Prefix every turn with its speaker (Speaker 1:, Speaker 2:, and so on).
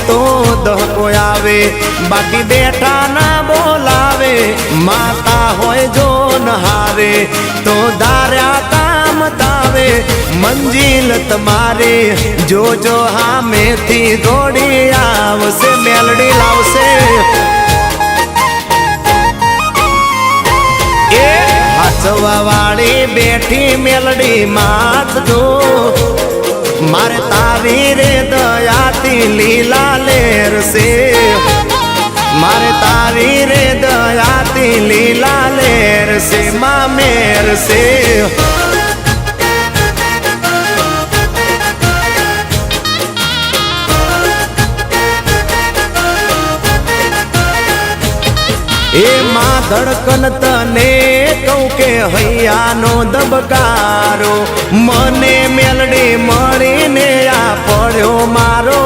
Speaker 1: तो दहको आवे बाकी बेटा ना बोलावे माता होय जो नहारे तो दार्या काम तावे मंजिल तमारे जो जो हामे थी दौड़ी आवसे मेलडी लावसे हाचवा वाली बेठी मेलडी मात दो मारे तारी रे दयाती लीला लेर से मारे तारी रे दयाती लीला लेर से माँ मेर से ए माँ धड़कन तने कहूँ के हैयानो दबकारो मने मेलडी मळीने आ पड्यो मारो।